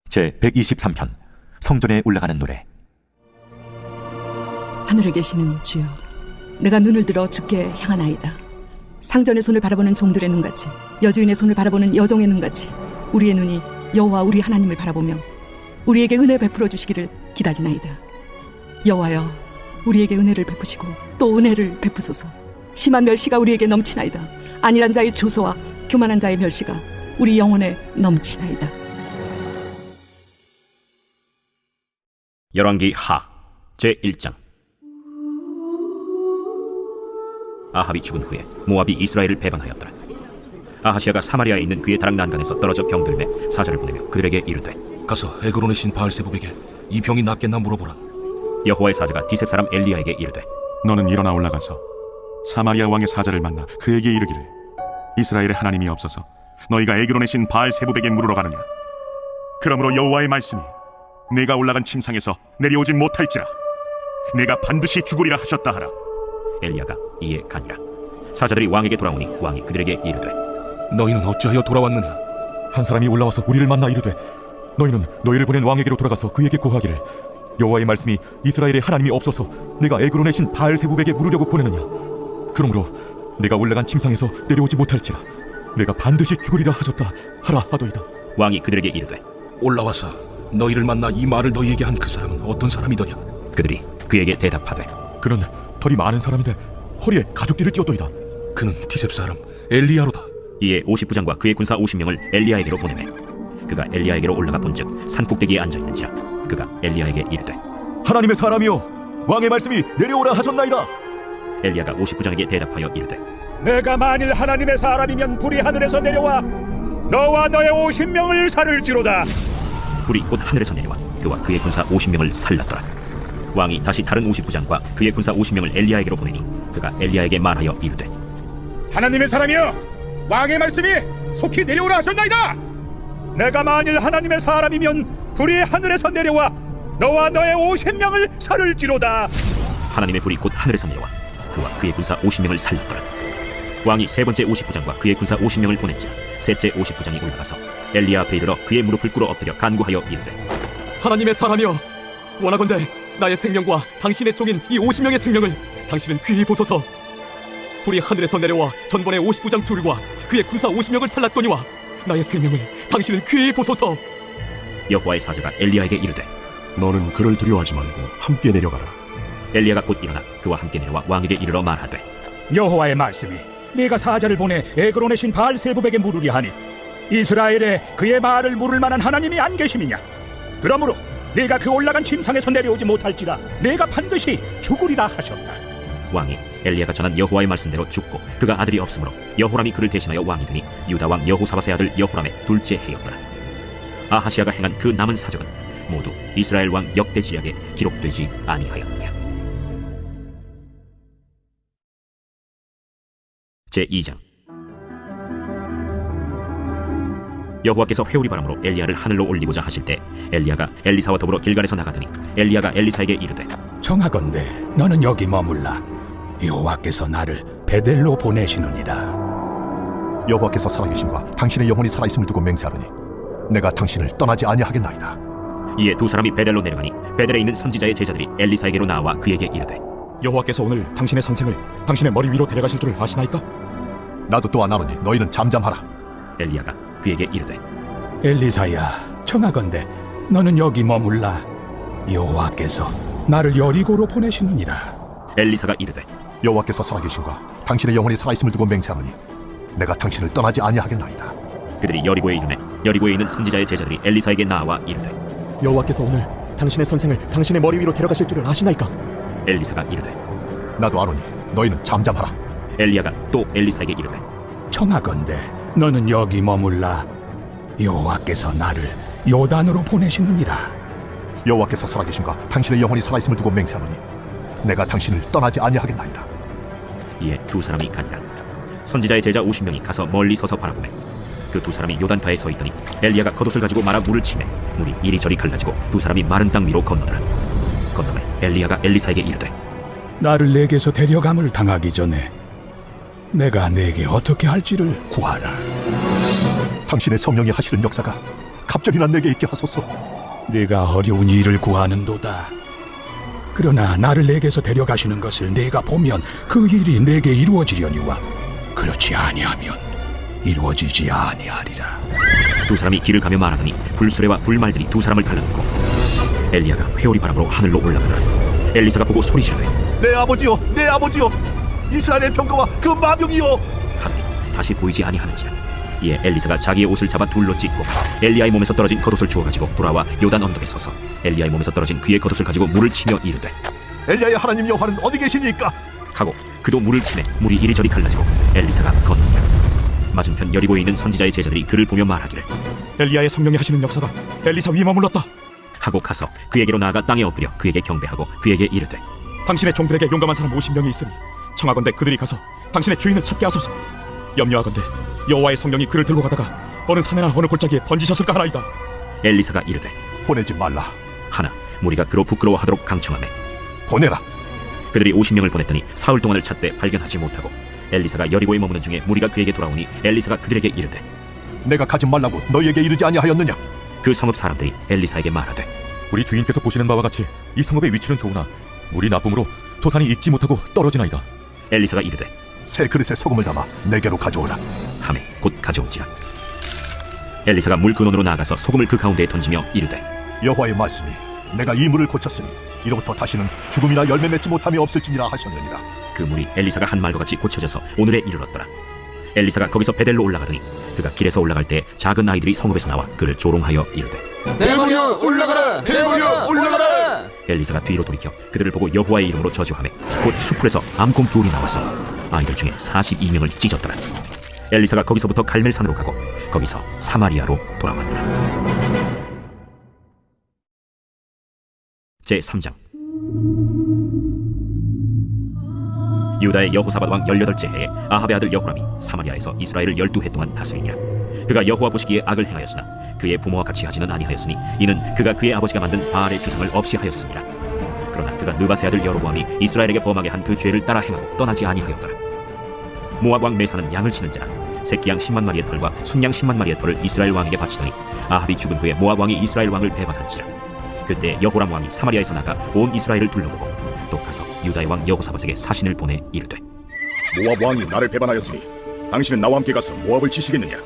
제123편 성전에 올라가는 노래. 하늘에 계시는 주여, 내가 눈을 들어 주께 향하나이다. 상전의 손을 바라보는 종들의 눈같이, 여주인의 손을 바라보는 여종의 눈같이 우리의 눈이 여호와 우리 하나님을 바라보며 우리에게 은혜 베풀어 주시기를 기다리나이다. 여호와여, 우리에게 은혜를 베푸시고 또 은혜를 베푸소서. 심한 멸시가 우리에게 넘치나이다. 안일한 자의 조소와 교만한 자의 멸시가 우리 영혼에 넘치나이다. 열왕기 하 제1장. 아합이 죽은 후에 모압이 이스라엘을 배반하였더라. 아하시아가 사마리아에 있는 그의 다락 난간에서 떨어져 병들매 사자를 보내며 그들에게 이르되, 가서 에그론의 신 바알세불에게 이 병이 낫겠나 물어보라. 여호와의 사자가 디셉 사람 엘리야에게 이르되, 너는 일어나 올라가서 사마리아 왕의 사자를 만나 그에게 이르기를, 이스라엘의 하나님이 없어서 너희가 에그론의 신 바알세불에게 물으러 가느냐? 그러므로 여호와의 말씀이 내가 올라간 침상에서 내려오지 못할지라 내가 반드시 죽으리라 하셨다 하라. 엘리야가 이에 가니라. 사자들이 왕에게 돌아오니 왕이 그들에게 이르되, 너희는 어찌하여 돌아왔느냐? 한 사람이 올라와서 우리를 만나 이르되, 너희는 너희를 보낸 왕에게로 돌아가서 그에게 고하기를, 여호와의 말씀이 이스라엘의 하나님이 없어서 내가 에그론의 신 바알세불에게 물으려고 보내느냐? 그러므로 내가 올라간 침상에서 내려오지 못할지라 내가 반드시 죽으리라 하셨다 하라 하도이다. 왕이 그들에게 이르되, 올라와서 너희를 만나 이 말을 너희에게 한 그 사람은 어떤 사람이더냐? 그들이 그에게 대답하되, 그는 털이 많은 사람인데 허리에 가죽띠를 띄었도이다. 그는 디셉 사람 엘리야로다. 이에 50부장과 그의 군사 50명을 엘리야에게로 보내매 그가 엘리야에게로 올라가 본즉 산꼭대기에 앉아있는지라. 그가 엘리야에게 이르되, 하나님의 사람이여, 왕의 말씀이 내려오라 하셨나이다. 엘리야가 50부장에게 대답하여 이르되, 내가 만일 하나님의 사람이면 불이 하늘에서 내려와 너와 너의 50명을 살을지로다. 불이 곧 하늘에서 내려와 그와 그의 군사 50명을 살랐더라. 왕이 다시 다른 50부장과 그의 군사 50명을 엘리야에게로 보내니 그가 엘리야에게 말하여 이르되, 하나님의 사람이여, 왕의 말씀이 속히 내려오라 하셨나이다. 내가 만일 하나님의 사람이면 불이 하늘에서 내려와 너와 너의 50명을 살을지로다. 하나님의 불이 곧 하늘에서 내려와 그와 그의 군사 50명을 살렸더라. 왕이 세 번째 50부장과 그의 군사 50명을 보냈지라. 셋째 50부장이 올라가서 엘리야 앞에 이르러 그의 무릎을 꿇어 엎드려 간구하여 이르되, 하나님의 사람이여, 원하건대 나의 생명과 당신의 종인 이 50명의 생명을 당신은 귀히 보소서. 불이 하늘에서 내려와 전번의 50부장 둘과 그의 군사 50명을 살랐거니와 나의 생명을 당신은 귀히 보소서. 여호와의 사자가 엘리야에게 이르되, 너는 그를 두려워하지 말고 함께 내려가라. 엘리야가 곧 일어나 그와 함께 내려와 왕에게 이르러 말하되, 여호와의 말씀이 네가 사자를 보내 에그론의 신 바알세불에게 물으리 하니 이스라엘에 그의 말을 물을 만한 하나님이 안 계심이냐? 그러므로 네가 그 올라간 침상에서 내려오지 못할지라 내가 반드시 죽으리라 하셨다. 왕이 엘리야가 전한 여호와의 말씀대로 죽고 그가 아들이 없으므로 여호람이 그를 대신하여 왕이 되니 유다 왕 여호사밧의 아들 여호람의 둘째 해였더라. 아하시아가 행한 그 남은 사적은 모두 이스라엘 왕 역대 지략에 기록되지 아니하였느냐. 제2장. 여호와께서 회오리 바람으로 엘리야를 하늘로 올리고자 하실 때 엘리야가 엘리사와 더불어 길갈에서 나가더니 엘리야가 엘리사에게 이르되, 청하건대 너는 여기 머물라. 여호와께서 나를 베델로 보내시느니라. 여호와께서 살아계심과 당신의 영혼이 살아있음을 두고 맹세하노니 내가 당신을 떠나지 아니하겠나이다. 이에 두 사람이 베델로 내려가니 베델에 있는 선지자의 제자들이 엘리사에게로 나와 그에게 이르되, 여호와께서 오늘 당신의 선생을 당신의 머리 위로 데려가실 줄을 아시나이까? 나도 또한 아노니 너희는 잠잠하라. 엘리야가 그에게 이르되, 엘리사야, 청하건대 너는 여기 머물라. 여호와께서 나를 여리고로 보내시느니라. 엘리사가 이르되, 여호와께서 살아계심과 당신의 영혼이 살아있음을 두고 맹세하노니 내가 당신을 떠나지 아니하겠나이다. 그들이 여리고에 이르매 여리고에 있는 선지자의 제자들이 엘리사에게 나와 이르되, 여호와께서 오늘 당신의 선생을 당신의 머리 위로 데려가실 줄을 아시나이까? 엘리사가 이르되, 나도 아노니 너희는 잠잠하라. 엘리야가 또 엘리사에게 이르되, 청하건대 너는 여기 머물라. 여호와께서 나를 요단으로 보내시느니라. 여호와께서 살아계심과 당신의 영혼이 살아있음을 두고 맹세하노니 내가 당신을 떠나지 아니하겠나이다. 이에 두 사람이 가니라. 선지자의 제자 50명이 가서 멀리 서서 바라보매 그 두 사람이 요단가에 서 있더니 엘리야가 겉옷을 가지고 말아 물을 치매 물이 이리저리 갈라지고 두 사람이 마른 땅 위로 건너더라. 건너매 엘리야가 엘리사에게 이르되, 나를 내게서 데려감을 당하기 전에 내가 내게 어떻게 할지를 구하라. 당신의 성령이 하시는 역사가 갑절이나 내게 있게 하소서. 네가 어려운 일을 구하는도다. 그러나 나를 내게서 데려가시는 것을 내가 보면 그 일이 내게 이루어지려니와 그렇지 아니하면 이루어지지 아니하리라. 두 사람이 길을 가며 말하더니 불수레와 불말들이 두 사람을 갈라놓고 엘리야가 회오리 바람으로 하늘로 올라가더라. 엘리사가 보고 소리지르되 내 아버지여, 내 아버지여, 이스라엘의 병거와 그 마병이여. 하더니 다시 보이지 아니하는지라. 이에 엘리사가 자기의 옷을 잡아 둘로 찢고 엘리야의 몸에서 떨어진 겉옷을 주워 가지고 돌아와 요단 언덕에 서서 엘리야의 몸에서 떨어진 그의 겉옷을 가지고 물을 치며 이르되 엘리야의 하나님 여호와는 어디 계시니까? 하고 그도 물을 치매 물이 이리저리 갈라지고 엘리사가 건너니라. 맞은편 여리고에 있는 선지자의 제자들이 그를 보며 말하기를 엘리야의 성령이 하시는 역사가 엘리사 위에 머물렀다. 하고 가서 그에게로 나아가 땅에 엎드려 그에게 경배하고 그에게 이르되 당신의 종들에게 용감한 사람 50명이 있으니 청하건대 그들이 가서 당신의 주인을 찾게 하소서. 염려하건대 여호와의 성령이 그를 들고 가다가 어느 산에나 어느 골짜기에 던지셨을까 하나이다. 엘리사가 이르되 보내지 말라. 하나 무리가 그로 부끄러워하도록 강청하매 보내라. 그들이 50명을 보냈더니 사흘 동안을 찾되 발견하지 못하고 엘리사가 여리고에 머무는 중에 무리가 그에게 돌아오니 엘리사가 그들에게 이르되 내가 가지 말라고 너희에게 이르지 아니하였느냐? 그 성읍 사람들이 엘리사에게 말하되 우리 주인께서 보시는 바와 같이 이 성읍의 위치는 좋으나 물이 나쁨으로 토산이 익지 못하고 떨어지나이다. 엘리사가 이르되 새 그릇에 소금을 담아 내게로 가져오라. 하매 곧 가져온지라. 엘리사가 물 근원으로 나아가서 소금을 그 가운데에 던지며 이르되 여호와의 말씀이 내가 이 물을 고쳤으니 이로부터 다시는 죽음이나 열매 맺지 못함이 없을지니라 하셨느니라. 그 물이 엘리사가 한 말과 같이 고쳐져서 오늘에 이르렀더라. 엘리사가 거기서 베델로 올라가더니 그가 길에서 올라갈 때 작은 아이들이 성읍에서 나와 그를 조롱하여 이르되 대머리여 올라가라! 대머리여 올라가라! 엘리사가 뒤로 돌이켜 그들을 보고 여호와의 이름으로 저주하매 곧 수풀에서 암곰 둘이 나와서 아이들 중에 42명을 찢었더라. 엘리사가 거기서부터 갈멜산으로 가고 거기서 사마리아로 돌아왔더라. 제3장. 유다의 여호사밧 왕 18째 해에 아합의 아들 여호람이 사마리아에서 이스라엘을 12해 동안 다스리니라. 그가 여호와 보시기에 악을 행하였으나 그의 부모와 같이 하지는 아니하였으니 이는 그가 그의 아버지가 만든 바알의 주상을 없이 하였습니다. 그러나 그가 느바세 아들 여로보암이 이스라엘에게 범하게 한 그 죄를 따라 행하고 떠나지 아니하였더라. 모압 왕 메사는 양을 치는 자라 새끼 양 10만 마리의 털과 순양 10만 마리의 털을 이스라엘 왕에게 바치더니 아합이 죽은 후에 모압 왕이 이스라엘 왕을 배반한지라. 그때 여호람 왕이 사마리아에서 나가 온 이스라엘을 둘러보고 또 가서 유다의 왕 여호사밧에게 사신을 보내 이르되 모압 왕이 나를 배반하였으니 당신은 나와 함께 가서 모압을 치시겠느냐?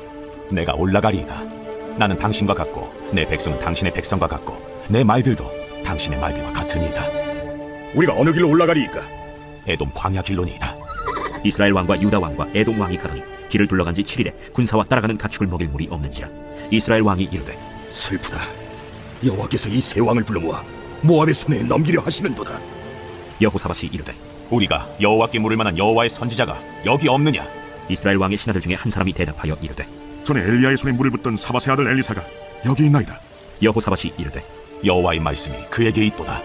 내가 올라가리이다. 나는 당신과 같고 내 백성은 당신의 백성과 같고 내 말들도 당신의 말들과 같으니이다. 우리가 어느 길로 올라가리이까? 에돔 광야 길로니이다. 이스라엘 왕과 유다 왕과 에돔 왕이 가더니 길을 둘러간 지 7일에 군사와 따라가는 가축을 먹일 물이 없는지라. 이스라엘 왕이 이르되 슬프다. 여호와께서 이 세 왕을 불러 모아 모압의 손에 넘기려 하시는도다. 여호사밧이 이르되 우리가 여호와께 물을 만한 여호와의 선지자가 여기 없느냐? 이스라엘 왕의 신하들 중에 한 사람이 대답하여 이르되 전에 엘리야의 손에 물을 붓던 사밧의 아들 엘리사가 여기 있나이다. 여호사밧이 이르되 여호와의 말씀이 그에게 있도다.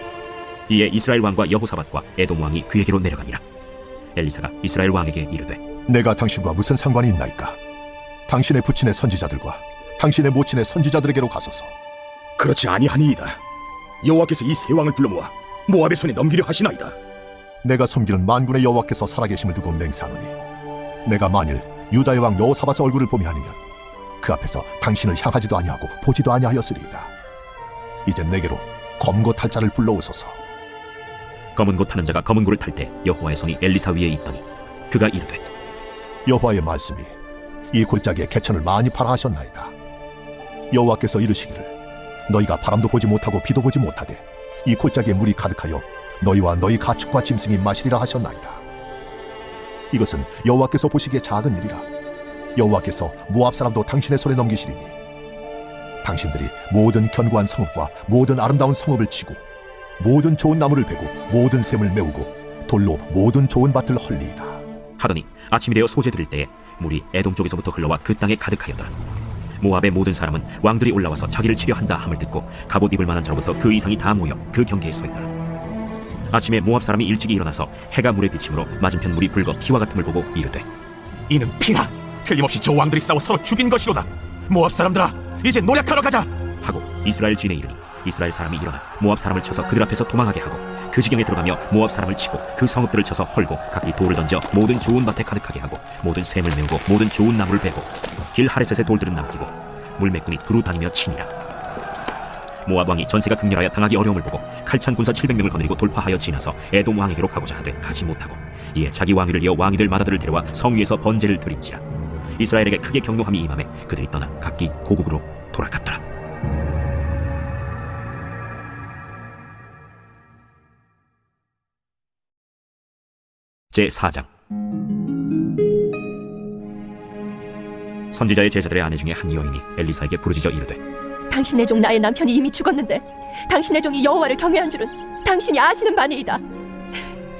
이에 이스라엘 왕과 여호사밧과 에돔 왕이 그에게로 내려가니라. 엘리사가 이스라엘 왕에게 이르되 내가 당신과 무슨 상관이 있나이까? 당신의 부친의 선지자들과 당신의 모친의 선지자들에게로 가소서. 그렇지 아니하니이다. 여호와께서 이 세 왕을 불러 모아 모압의 손에 넘기려 하시나이다. 내가 섬기는 만군의 여호와께서 살아계심을 두고 맹세하노니 내가 만일 유다의 왕 여호사밧의 얼굴을 보며 아니면 그 앞에서 당신을 향하지도 아니하고 보지도 아니하였으리이다. 이제 내게로 검고 탈 자를 불러오소서. 검은 고 타는 자가 검은 고를 탈 때 여호와의 손이 엘리사 위에 있더니 그가 이르되 여호와의 말씀이 이 골짜기에 개천을 많이 팔아 하셨나이다. 여호와께서 이르시기를 너희가 바람도 보지 못하고 비도 보지 못하되 이 골짜기에 물이 가득하여 너희와 너희 가축과 짐승이 마시리라 하셨나이다. 이것은 여호와께서 보시기에 작은 일이라. 여호와께서 모압 사람도 당신의 손에 넘기시리니 당신들이 모든 견고한 성읍과 모든 아름다운 성읍을 치고 모든 좋은 나무를 베고 모든 샘을 메우고 돌로 모든 좋은 밭을 헐리이다. 하더니 아침이 되어 소재 드릴 때에 물이 에돔 쪽에서부터 흘러와 그 땅에 가득하였더라. 모압의 모든 사람은 왕들이 올라와서 자기를 치려 한다 함을 듣고 갑옷 입을 만한 자로부터 그 이상이 다 모여 그 경계에 서 있더라. 아침에 모압 사람이 일찍이 일어나서 해가 물에 비침으로 맞은편 물이 붉어 피와 같음을 보고 이르되 이는 피라. 틀림없이 저 왕들이 싸워 서로 죽인 것이로다. 모압 사람들아, 이제 노력하러 가자. 하고 이스라엘 진에 이르니 이스라엘 사람이 일어나 모압 사람을 쳐서 그들 앞에서 도망하게 하고 그 지경에 들어가며 모압 사람을 치고 그 성읍들을 쳐서 헐고 각기 돌을 던져 모든 좋은 밭에 가득하게 하고 모든 샘을 메우고 모든 좋은 나무를 베고 길 하레셋의 돌들은 남기고 물매꾼이 두루 다니며 치니라. 모압 왕이 전세가 극렬하여 당하기 어려움을 보고 칼찬 군사 700명을 거느리고 돌파하여 지나서 에돔 왕에게로 가고자 하되 가지 못하고 이에 자기 왕위를 이어 왕이들 마다들을 데려와 성 위에서 번제를 드린지라. 이스라엘에게 크게 경노함이 임하매 그들이 떠나 각기 고국으로 돌아갔더라. 제4장. 선지자의 제자들의 아내 중에 한 여인이 엘리사에게 부르짖어 이르되, 당신의 종 나의 남편이 이미 죽었는데 당신의 종이 여호와를 경외한 줄은 당신이 아시는 바니이다.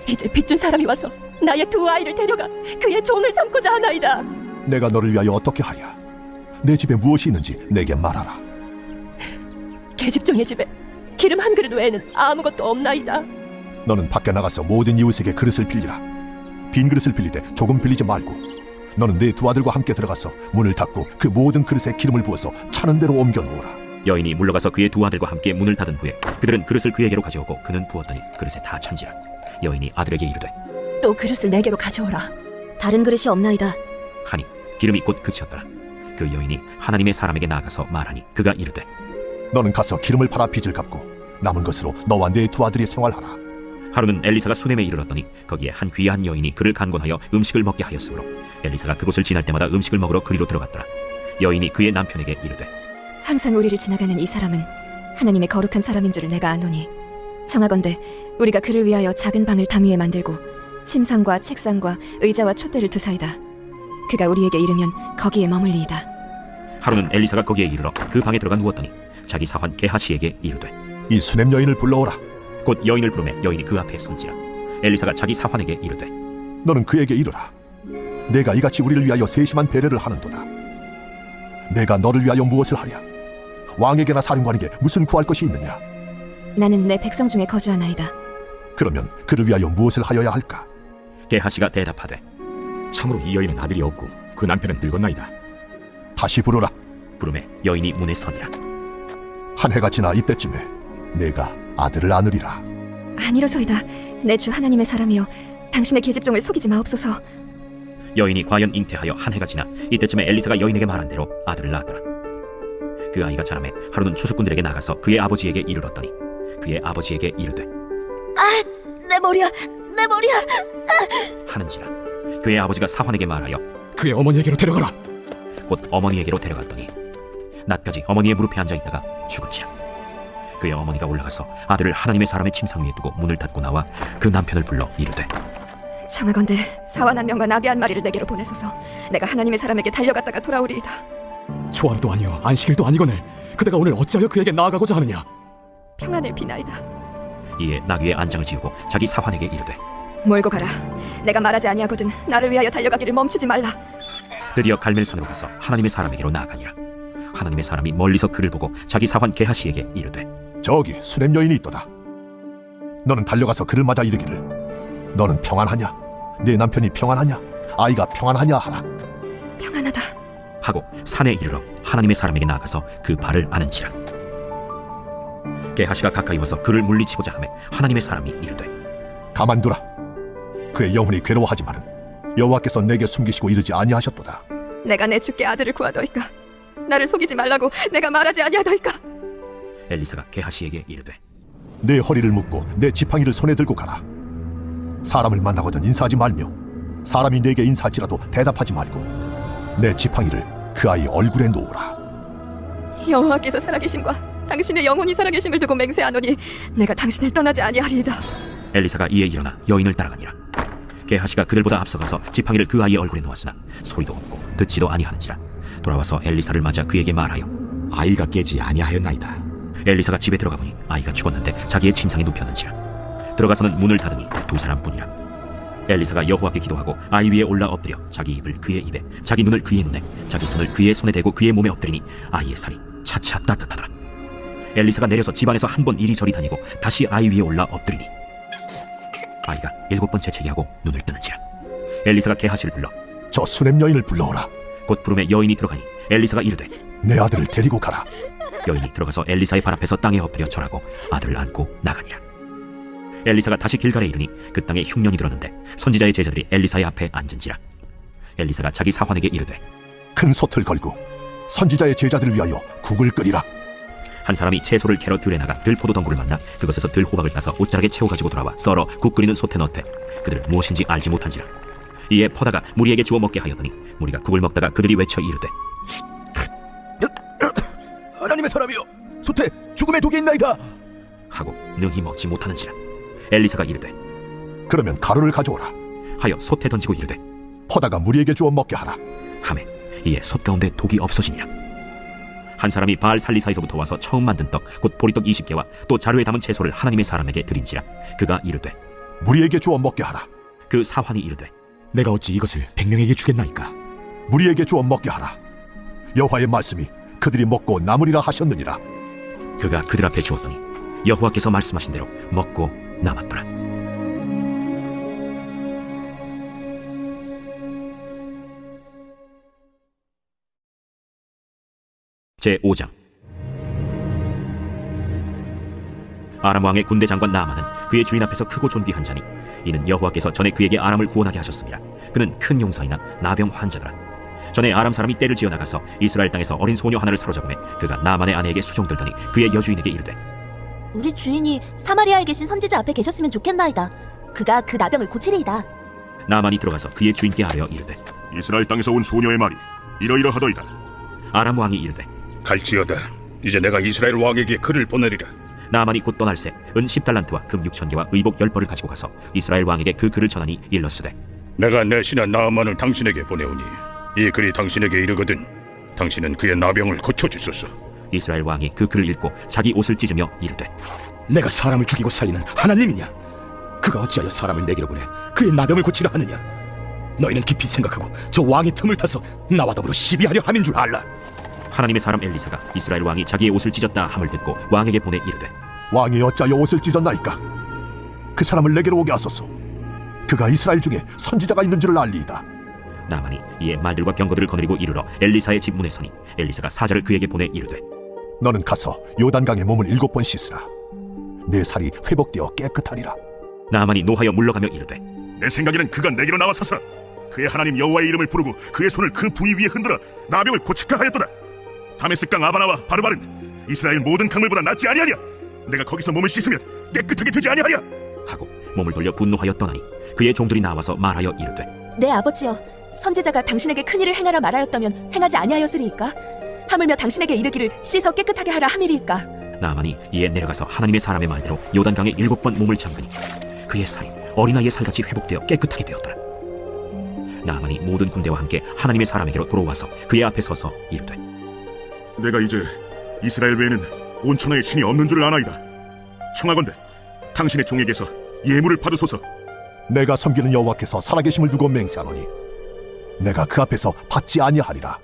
이제 빚준 사람이 와서 나의 두 아이를 데려가 그의 종을 삼고자 하나이다. 내가 너를 위하여 어떻게 하랴? 내 집에 무엇이 있는지 내게 말하라. 계집종의 집에 기름 한 그릇 외에는 아무것도 없나이다. 너는 밖에 나가서 모든 이웃에게 그릇을 빌리라. 빈 그릇을 빌리되 조금 빌리지 말고 너는 네 두 아들과 함께 들어가서 문을 닫고 그 모든 그릇에 기름을 부어서 차는 대로 옮겨 놓으라. 여인이 물러가서 그의 두 아들과 함께 문을 닫은 후에 그들은 그릇을 그에게로 가져오고 그는 부었더니 그릇에 다 찬지라. 여인이 아들에게 이르되, 또 그릇을 내게로 가져오라. 다른 그릇이 없나이다 하니 기름이 곧 그치었더라. 그 여인이 하나님의 사람에게 나아가서 말하니 그가 이르되, 너는 가서 기름을 팔아 빚을 갚고 남은 것으로 너와 네 두 아들이 생활하라. 하루는 엘리사가 수넴에 이르렀더니 거기에 한 귀한 여인이 그를 간곤하여 음식을 먹게 하였으므로 엘리사가 그곳을 지날 때마다 음식을 먹으러 그리로 들어갔더라. 여인이 그의 남편에게 이르되, 항상 우리를 지나가는 이 사람은 하나님의 거룩한 사람인 줄을 내가 아노니 청하건대 우리가 그를 위하여 작은 방을 담 위에 만들고 침상과 책상과 의자와 촛대를 두사이다. 그가 우리에게 이르면 거기에 머물리이다. 하루는 엘리사가 거기에 이르러 그 방에 들어가 누웠더니 자기 사환 게하시에게 이르되, 이 수넴 여인을 불러오라. 곧 여인을 부르매 여인이 그 앞에 선지라. 엘리사가 자기 사환에게 이르되, 너는 그에게 이르라. 내가 이같이 우리를 위하여 세심한 배려를 하는도다. 내가 너를 위하여 무엇을 하랴? 왕에게나 사령관에게 무슨 구할 것이 있느냐? 나는 내 백성 중에 거주하나이다. 그러면 그를 위하여 무엇을 하여야 할까? 게하시가 대답하되, 참으로 이 여인은 아들이 없고 그 남편은 늙었나이다. 다시 부르라. 부르매 여인이 문에 서니라. 한 해가 지나 이때쯤에 내가 아들을 안으리라. 아니로소이다. 내 주 하나님의 사람이여 당신의 계집종을 속이지 마옵소서. 여인이 과연 잉태하여 한 해가 지나 이때쯤에 엘리사가 여인에게 말한 대로 아들을 낳았더라. 그 아이가 자라매 하루는 추수꾼들에게 나가서 그의 아버지에게 이르렀더니 그의 아버지에게 이르되, 내 머리야, 내 머리야. 하는지라. 그의 아버지가 사환에게 말하여 그의 어머니에게로 데려가라. 곧 어머니에게로 데려갔더니 낮까지 어머니의 무릎에 앉아있다가 죽은지라. 그의 어머니가 올라가서 아들을 하나님의 사람의 침상 위에 두고 문을 닫고 나와 그 남편을 불러 이르되, 청하건대 사환 한 명과 나귀 한 마리를 내게로 보내소서. 내가 하나님의 사람에게 달려갔다가 돌아오리이다. 초하루도 아니요 안식일도 아니거늘 그대가 오늘 어찌하여 그에게 나아가고자 하느냐? 평안을 비나이다. 이에 나귀의 안장을 지우고 자기 사환에게 이르되, 몰고 가라. 내가 말하지 아니하거든 나를 위하여 달려가기를 멈추지 말라. 드디어 갈멜산으로 가서 하나님의 사람에게로 나아가니라. 하나님의 사람이 멀리서 그를 보고 자기 사환 게하시에게 이르되, 저기 수넴 여인이 있도다. 너는 달려가서 그를 맞아 이르기를, 너는 평안하냐? 네 남편이 평안하냐? 아이가 평안하냐 하라. 평안하다 하고 산에 이르러 하나님의 사람에게 나아가서 그 발을 아는지라. 게하시가 가까이 와서 그를 물리치고자 하매 하나님의 사람이 이르되, 가만두라. 그의 영혼이 괴로워하지만은 여호와께서 내게 숨기시고 이르지 아니하셨도다. 내가 내 주께 아들을 구하더이까. 나를 속이지 말라고 내가 말하지 아니하더이까. 엘리사가 게하시에게 이르되, 내 허리를 묶고 내 지팡이를 손에 들고 가라. 사람을 만나거든 인사하지 말며 사람이 내게 인사할지라도 대답하지 말고 내 지팡이를 그 아이 얼굴에 놓으라. 여호와께서 살아계심과 당신의 영혼이 살아계심을 두고 맹세하노니 내가 당신을 떠나지 아니하리이다. 엘리사가 이에 일어나 여인을 따라가니라. 게하시가 그들보다 앞서가서 지팡이를 그 아이의 얼굴에 놓았으나 소리도 없고 듣지도 아니하는지라. 돌아와서 엘리사를 맞아 그에게 말하여, 아이가 깨지 아니하였나이다. 엘리사가 집에 들어가 보니 아이가 죽었는데 자기의 침상에 눕혔는지라. 들어가서는 문을 닫으니 두 사람뿐이라. 엘리사가 여호와께 기도하고 아이 위에 올라 엎드려 자기 입을 그의 입에 자기 눈을 그의 눈에 자기 손을 그의 손에 대고 그의 몸에 엎드리니 아이의 살이 차차 따뜻하더라. 엘리사가 내려서 집안에서 한 번 이리저리 다니고 다시 아이 위에 올라 엎드리니 아이가 7번 재채기하고 눈을 뜨는지라. 엘리사가 게하시를 불러 저 수넴 여인을 불러오라. 곧 부름에 여인이 들어가니 엘리사가 이르되, 내 아들을 데리고 가라. 여인이 들어가서 엘리사의 발 앞에서 땅에 엎드려 절하고 아들을 안고 나가니라. 엘리사가 다시 길갈에 이르니 그 땅에 흉년이 들었는데 선지자의 제자들이 엘리사의 앞에 앉은지라. 엘리사가 자기 사환에게 이르되, 큰 솥을 걸고 선지자의 제자들을 위하여 국을 끓이라. 한 사람이 채소를 캐러 들에 나가 들포도 덩굴을 만나 그것에서 들호박을 따서 옷자락에 채워 가지고 돌아와 썰어 국 끓이는 솥에 넣되 그들은 무엇인지 알지 못한지라. 이에 퍼다가 무리에게 주어 먹게 하였더니 무리가 국을 먹다가 그들이 외쳐 이르되 하나님의 사람이여, 솥에 죽음의 독이 있나이다 하고 능히 먹지 못하는지라. 엘리사가 이르되 그러면 가루를 가져오라. 하여 솥에 던지고 이르되 퍼다가 무리에게 주어 먹게 하라. 하매 이에 솥 가운데 독이 없어지니라. 한 사람이 바알 살리사에서부터 와서 처음 만든 떡 곧 보리떡 20개와 또 자루에 담은 채소를 하나님의 사람에게 드린지라. 그가 이르되 무리에게 주어 먹게 하라. 그 사환이 이르되 내가 어찌 이것을 100명에게 주겠나이까? 무리에게 주어 먹게 하라. 여호와의 말씀이 그들이 먹고 남으리라 하셨느니라. 그가 그들 앞에 주었더니 여호와께서 말씀하신 대로 먹고 남았더라. 제5장. 아람 왕의 군대 장관 나아만은 그의 주인 앞에서 크고 존귀한 자니 이는 여호와께서 전에 그에게 아람을 구원하게 하셨습니다. 그는 큰 용사이나 나병 환자더라. 전에 아람 사람이 떼를 지어 나가서 이스라엘 땅에서 어린 소녀 하나를 사로잡음에 그가 나만의 아내에게 수종들더니 그의 여주인에게 이르되 우리 주인이 사마리아에 계신 선지자 앞에 계셨으면 좋겠나이다. 그가 그 나병을 고치리이다. 나만이 들어가서 그의 주인께 아뢰어 이르되 이스라엘 땅에서 온 소녀의 말이 이러이러하더이다. 아람 왕이 이르되 갈지어다. 이제 내가 이스라엘 왕에게 글을 보내리라. 나만이 곧 떠날새 은 10달란트와 금 6,000개와 의복 10벌을 가지고 가서 이스라엘 왕에게 그 글을 전하니 일렀으되 내가 내 신하 나아만을 당신에게 보내오니 이 글이 당신에게 이르거든 당신은 그의 나병을 고쳐주소서. 이스라엘 왕이 그 글을 읽고 자기 옷을 찢으며 이르되 내가 사람을 죽이고 살리는 하나님이냐? 그가 어찌하여 사람을 내게로 보내 그의 나병을 고치려 하느냐? 너희는 깊이 생각하고 저 왕의 틈을 타서 나와 더불어 시비하려 함인 줄 알라. 하나님의 사람 엘리사가 이스라엘 왕이 자기의 옷을 찢었다 함을 듣고 왕에게 보내 이르되 왕이 어찌하여 옷을 찢었나이까? 그 사람을 내게로 오게 하소서. 그가 이스라엘 중에 선지자가 있는 줄을 알리이다. 나만이 이에 말들과 병거들을 거느리고 이르러 엘리사의 집 문에 서니 엘리사가 사자를 그에게 보내 이르되 너는 가서 요단강에 몸을 7번 씻으라. 내 살이 회복되어 깨끗하리라. 나만이 노하여 물러가며 이르되 내 생각에는 그가 내게로 나와서서 그의 하나님 여호와의 이름을 부르고 그의 손을 그 부위 위에 흔들어 나병을 고칠까 하였도다. 다메섹강 아바나와 바르바른 이스라엘 모든 강물보다 낫지 아니하랴. 내가 거기서 몸을 씻으면 깨끗하게 되지 아니하랴. 하고 몸을 돌려 분노하여 떠나니 그의 종들이 나와서 말하여 이르되 내 아버지여, 선지자가 당신에게 큰일을 행하라 말하였다면 행하지 아니하였으리이까? 하물며 당신에게 이르기를 씻어 깨끗하게 하라 함이리이까? 나만이 이에 내려가서 하나님의 사람의 말대로 요단강에 7번 몸을 잠그니 그의 살이 어린아이의 살같이 회복되어 깨끗하게 되었더라. 나만이 모든 군대와 함께 하나님의 사람에게로 돌아와서 그의 앞에 서서 이르되 내가 이제 이스라엘 외에는 온 천하에 신이 없는 줄을 아나이다. 청하건대 당신의 종에게서 예물을 받으소서. 내가 섬기는 여호와께서 살아계심을 두고 맹세하노니 내가 그 앞에서 받지 아니하리라.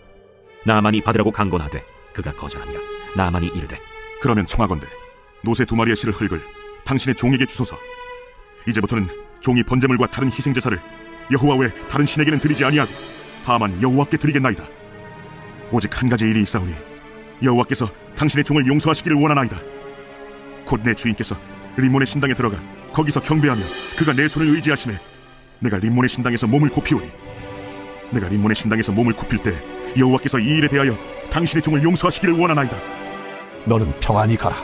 나만이 받으라고 강권하되 그가 거절하니라. 나만이 이르되 그러면 청하건대 노새 2마리의 실을 흙을 당신의 종에게 주소서. 이제부터는 종이 번제물과 다른 희생제사를 여호와 외 다른 신에게는 드리지 아니하고 다만 여호와께 드리겠나이다. 오직 한 가지 일이 있사오니 여호와께서 당신의 종을 용서하시기를 원하나이다. 곧 내 주인께서 림몬의 신당에 들어가 거기서 경배하며 그가 내 손을 의지하시매 내가 림몬의 신당에서 몸을 굽히오니 내가 림몬의 신당에서 몸을 굽힐 때 여호와께서 이 일에 대하여 당신의 종을 용서하시기를 원하나이다. 너는 평안히 가라.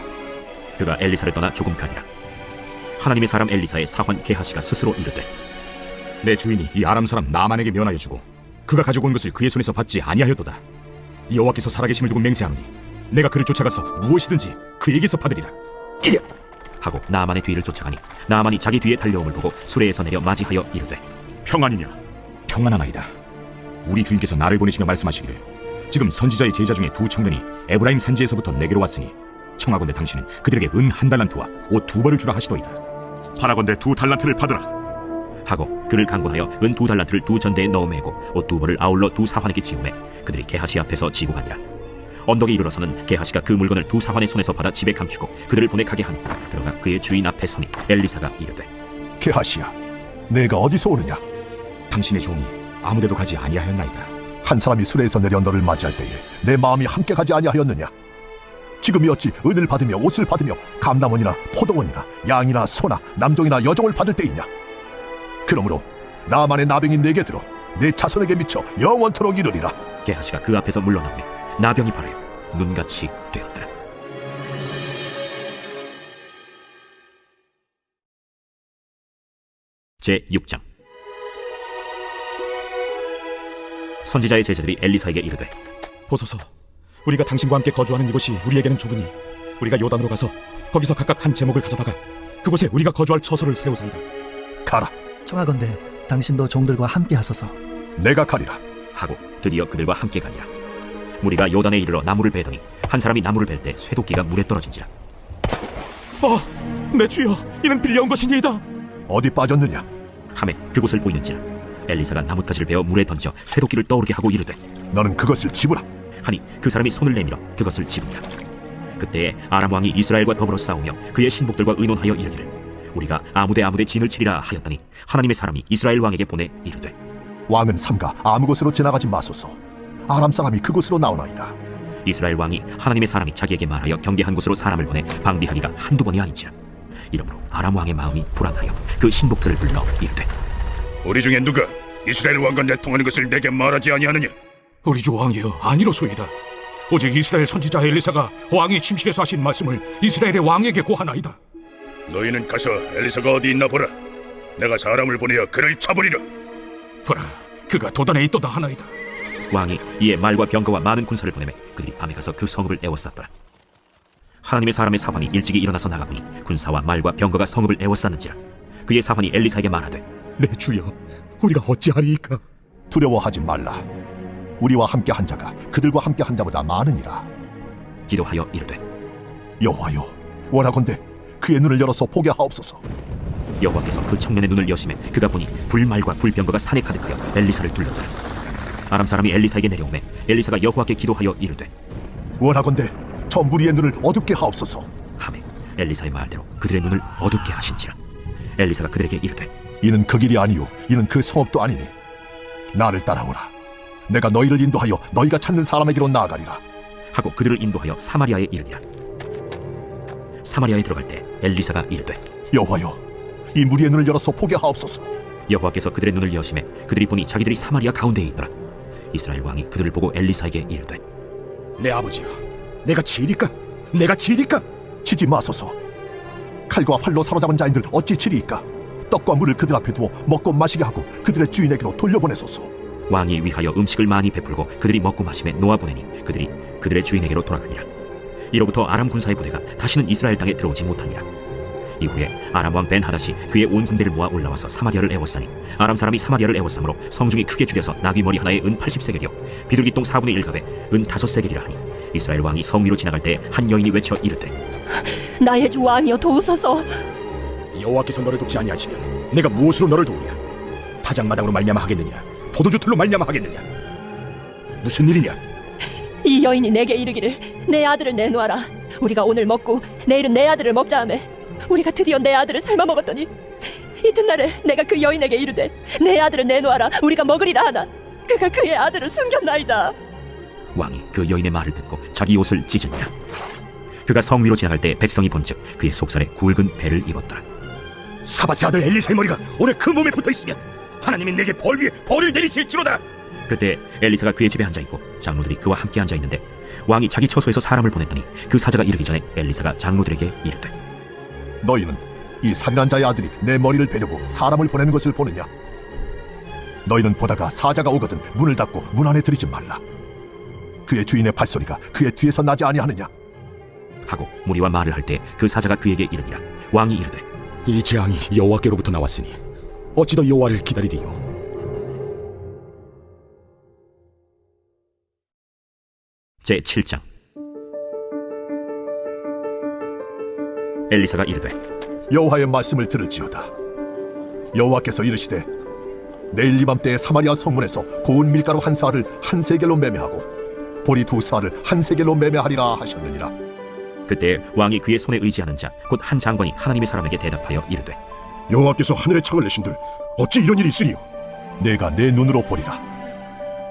그가 엘리사를 떠나 조금 가니라. 하나님의 사람 엘리사의 사환 게하시가 스스로 이르되 내 주인이 이 아람 사람 나만에게 면하여 주고 그가 가지고 온 것을 그의 손에서 받지 아니하였도다. 여호와께서 살아계심을 두고 맹세하노니 내가 그를 쫓아가서 무엇이든지 그에게서 받으리라. 하고 나만의 뒤를 쫓아가니 나만이 자기 뒤에 달려옴을 보고 수레에서 내려 맞이하여 이르되 평안이냐? 평안하나이다. 우리 주인께서 나를 보내시며 말씀하시기를 지금 선지자의 제자 중에 2 청년이 에브라임 산지에서부터 내게로 왔으니 청하건대 당신은 그들에게 은 1달란트와 옷 2벌을 주라 하시도이다. 바라건대 2달란트를 받으라. 하고 그를 강권하여 은 2달란트를 2 전대에 넣어 매고 옷 2벌을 아울러 2 사환에게 지우매 그들이 게하시 앞에서 지고 가니라. 언덕에 이르러서는 게하시가 그 물건을 2 사환의 손에서 받아 집에 감추고 그들을 보내 가게 하니 들어가 그의 주인 앞에 서니 엘리사가 이르되 게하시야, 내가 어디서 오느냐? 당신의 종이 아무데도 가지 아니하였나이다. 한 사람이 수레에서 내려 너를 맞이할 때에 내 마음이 함께 가지 아니하였느냐? 지금이 어찌 은을 받으며 옷을 받으며 감남원이나 포도원이나 양이나 소나 남종이나 여종을 받을 때이냐? 그러므로 나만의 나병이 내게 들어 내 자손에게 미쳐 영원토록 이르리라. 게하시가 그 앞에서 물러나오니 나병이 발하여 눈같이 되었더라. 제6장. 선지자의 제자들이 엘리사에게 이르되, 보소서, 우리가 당신과 함께 거주하는 이곳이 우리에게는 좁으니 우리가 요단으로 가서 거기서 각각 한 제목을 가져다가 그곳에 우리가 거주할 처소를 세우사이다. 가라. 청하건대 당신도 종들과 함께 하소서. 내가 가리라. 하고 드디어 그들과 함께 가니라. 무리가 요단에 이르러 나무를 베더니 한 사람이 나무를 벨 때 쇠도끼가 물에 떨어진지라. 내 주여, 이는 빌려온 것이니이다. 어디 빠졌느냐? 하매 그곳을 보이는지라 엘리사가 나뭇가지를 베어 물에 던져 쇠도끼를 떠오르게 하고 이르되, 너는 그것을 집으라. 하니 그 사람이 손을 내밀어 그것을 집으니라. 그때에 아람 왕이 이스라엘과 더불어 싸우며 그의 신복들과 의논하여 이르기를, 우리가 아무데 진을 치리라 하였더니 하나님의 사람이 이스라엘 왕에게 보내 이르되, 왕은 삼가 아무 곳으로 지나가지 마소서. 아람 사람이 그곳으로 나오나이다. 이스라엘 왕이 하나님의 사람이 자기에게 말하여 경계한 곳으로 사람을 보내 방비하기가 한두 번이 아닌지라. 이러므로 아람 왕의 마음이 불안하여 그 신복들을 불러 이르되, 우리 중에 누가 이스라엘 왕과 내통하는 것을 내게 말하지 아니하느냐? 우리 주 왕이여, 아니로소이다. 오직 이스라엘 선지자 엘리사가 왕이 침실에서 하신 말씀을 이스라엘의 왕에게 고하나이다. 너희는 가서 엘리사가 어디 있나 보라. 내가 사람을 보내어 그를 잡으리라. 보라, 그가 도단에 있도다 하나이다. 왕이 이에 말과 병거와 많은 군사를 보내매 그들이 밤에 가서 그 성읍을 에워쌌더라. 하나님의 사람의 사환이 일찍이 일어나서 나가보니 군사와 말과 병거가 성읍을 에워쌌는지라. 그의 사환이 엘리사에게 말하되, 내 주여, 우리가 어찌하리이까? 두려워하지 말라. 우리와 함께 한 자가 그들과 함께 한 자보다 많으니라. 기도하여 이르되, 여호와여, 원하건대 그의 눈을 열어서 보게 하옵소서. 여호와께서 그 청년의 눈을 여시매 그가 보니 불말과 불병거가 산에 가득하여 엘리사를 둘렀더라. 아람 사람이 엘리사에게 내려오매 엘리사가 여호와께 기도하여 이르되, 원하건대 저 무리의 눈을 어둡게 하옵소서. 하매 엘리사의 말대로 그들의 눈을 어둡게 하신지라. 엘리사가 그들에게 이르되, 이는 그 길이 아니요 이는 그 성읍도 아니니 나를 따라오라. 내가 너희를 인도하여 너희가 찾는 사람에게로 나아가리라. 하고 그들을 인도하여 사마리아에 이르니라. 사마리아에 들어갈 때 엘리사가 이르되, 여호와여, 이 무리의 눈을 열어서 보게 하옵소서. 여호와께서 그들의 눈을 여시매 그들이 보니 자기들이 사마리아 가운데에 있더라. 이스라엘 왕이 그들을 보고 엘리사에게 이르되, 내 아버지여, 내가 치리까? 내가 치리까? 치지 마소서. 칼과 활로 사로잡은 자인들 어찌 치리이까? 떡과 물을 그들 앞에 두어 먹고 마시게 하고 그들의 주인에게로 돌려보내소서. 왕이 위하여 음식을 많이 베풀고 그들이 먹고 마심에 놓아보내니 그들이 그들의 주인에게로 돌아가니라. 이로부터 아람 군사의 부대가 다시는 이스라엘 땅에 들어오지 못하니라. 이후에 아람 왕 벤하닷이 그의 온 군대를 모아 올라와서 사마리아를 에워싸니 아람 사람이 사마리아를 에워싸므로 성중이 크게 줄여서 나귀머리 하나에 은 80세겔이요 비둘기똥 4분의 1갑에 은 5세겔이라 하니 이스라엘 왕이 성 위로 지나갈 때 한 여인이 외쳐 이르되, 나의 주 왕이여 도우소서. 여호와께서 너를 돕지 아니하시면 내가 무엇으로 너를 도우냐? 타작마당으로 말미암아 하겠느냐? 포도주 틀로 말미암아 하겠느냐? 무슨 일이냐? 이 여인이 내게 이르기를 내 아들을 내놓아라. 우리가 오늘 먹고 내일은 내 아들을 먹자 하매 우리가 드디어 내 아들을 삶아 먹었더니 이튿날에 내가 그 여인에게 이르되 내 아들을 내놓아라. 우리가 먹으리라 하나 그가 그의 아들을 숨겼나이다. 왕이 그 여인의 말을 듣고 자기 옷을 찢으니라. 그가 성 위로 지나갈 때 백성이 본즉 그의 속살에 굵은 배를 입었더라. 사밧의 아들 엘리사의 머리가 오늘 그 몸에 붙어있으면 하나님이 내게 벌 위에 벌을 내리실지로다. 그때 엘리사가 그의 집에 앉아있고 장로들이 그와 함께 앉아있는데 왕이 자기 처소에서 사람을 보냈더니 그 사자가 이르기 전에 엘리사가 장로들에게 이르되, 너희는 이 살인한 자의 아들이 내 머리를 베려고 사람을 보내는 것을 보느냐? 너희는 보다가 사자가 오거든 문을 닫고 문 안에 들이지 말라. 그의 주인의 발소리가 그의 뒤에서 나지 아니하느냐? 하고 무리와 말을 할 때 그 사자가 그에게 이르니라. 왕이 이르되, 이 재앙이 여호와께로부터 나왔으니 어찌 더 여호와를 기다리리요? 제7장. 엘리사가 이르되, 여호와의 말씀을 들을지어다. 여호와께서 이르시되 내일 이맘때에 사마리아 성문에서 고운 밀가루 한 사알을 한 세겔로 매매하고 보리 두 사알을 한 세겔로 매매하리라 하셨느니라. 그때 왕이 그의 손에 의지하는 자 곧 한 장관이 하나님의 사람에게 대답하여 이르되, 여호와께서 하늘의 창을 내신들 어찌 이런 일이 있으리요? 내가 내 눈으로 보리라.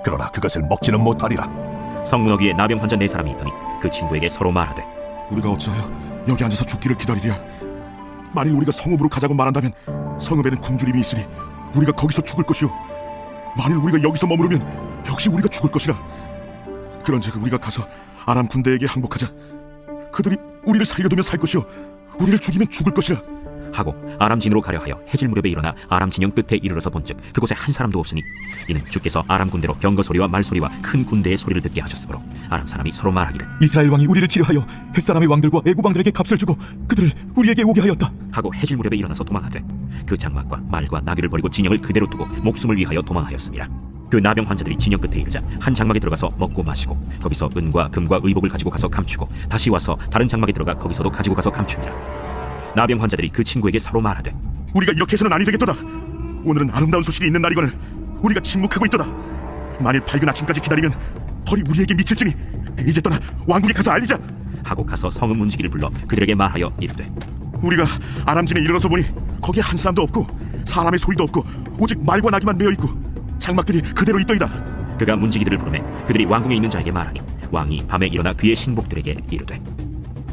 그러나 그것을 먹지는 못하리라. 성문어귀에 나병 환자 4사람이 있더니 그 친구에게 서로 말하되, 우리가 어찌하여 여기 앉아서 죽기를 기다리랴? 만일 우리가 성읍으로 가자고 말한다면 성읍에는 굶주림이 있으니 우리가 거기서 죽을 것이요, 만일 우리가 여기서 머무르면 역시 우리가 죽을 것이라. 그런즉 우리가 가서 아람 군대에게 항복하자. 그들이 우리를 살려두면 살 것이요 우리를 죽이면 죽을 것이라 하고 아람 진으로 가려 하여 해질 무렵에 일어나 아람 진영 끝에 이르러서 본즉 그곳에 한 사람도 없으니 이는 주께서 아람 군대로 병거 소리와 말 소리와 큰 군대의 소리를 듣게 하셨으므로 아람 사람이 서로 말하기를 이스라엘 왕이 우리를 치료하여 햇사람의 왕들과 애굽 왕들에게 값을 주고 그들을 우리에게 오게 하였다 하고 해질 무렵에 일어나서 도망하되 그 장막과 말과 나귀를 버리고 진영을 그대로 두고 목숨을 위하여 도망하였습니다. 그 나병 환자들이 진영 끝에 이르자 한 장막에 들어가서 먹고 마시고 거기서 은과 금과 의복을 가지고 가서 감추고 다시 와서 다른 장막에 들어가 거기서도 가지고 가서 감춥니다. 나병 환자들이 그 친구에게 서로 말하되 우리가 이렇게 해서는 아니 되겠도다. 오늘은 아름다운 소식이 있는 날이거늘 우리가 침묵하고 있도다. 만일 밝은 아침까지 기다리면 벌이 우리에게 미칠지니 이제 떠나 왕국에 가서 알리자 하고 가서 성읍 문지기를 불러 그들에게 말하여 이르되 우리가 아람진에 이르러서 보니 거기에 한 사람도 없고 사람의 소리도 없고 오직 말과 나귀만 메어 있고 장막들이 그대로 있더이다. 그가 문지기들을 부르매 그들이 왕궁에 있는 자에게 말하니 왕이 밤에 일어나 그의 신복들에게 이르되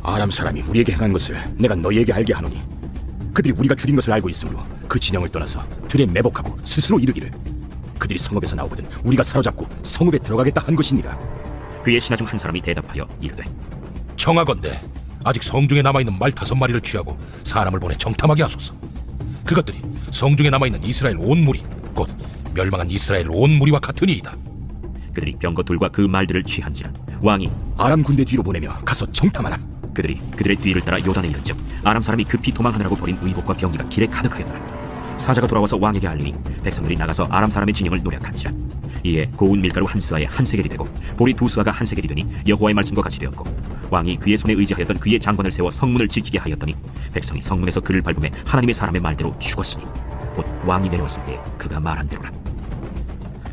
아람 사람이 우리에게 행한 것을 내가 너희에게 알게 하노니 그들이 우리가 줄인 것을 알고 있으므로 그 진영을 떠나서 들에 매복하고 스스로 이르기를 그들이 성읍에서 나오거든 우리가 사로잡고 성읍에 들어가겠다 한 것이니라. 그의 신하 중 한 사람이 대답하여 이르되 청하건대 아직 성중에 남아있는 말 5마리를 취하고 사람을 보내 정탐하게 하소서. 그것들이 성중에 남아있는 이스라엘 온 무리 곧 멸망한 이스라엘 온 무리와 같으니이다. 그들이 병거 둘과 그 말들을 취한지라 왕이 아람 군대 뒤로 보내며 가서 정탐하라. 그들이 그들의 뒤를 따라 요단에 이른즉 아람 사람이 급히 도망하느라고 버린 의복과 병기가 길에 가득하였더라. 사자가 돌아와서 왕에게 알리니 백성들이 나가서 아람 사람의 진영을 노략한지라. 이에 고운 밀가루 한 스아에 한 세겔이 되고 보리 2스아가 한 세겔이 되니 여호와의 말씀과 같이 되었고 왕이 그의 손에 의지하였던 그의 장관을 세워 성문을 지키게 하였더니 백성이 성문에서 그를 밟으며 하나님의 사람의 말대로 죽었으니 곧 왕이 내려왔을 때 그가 말한 대로라.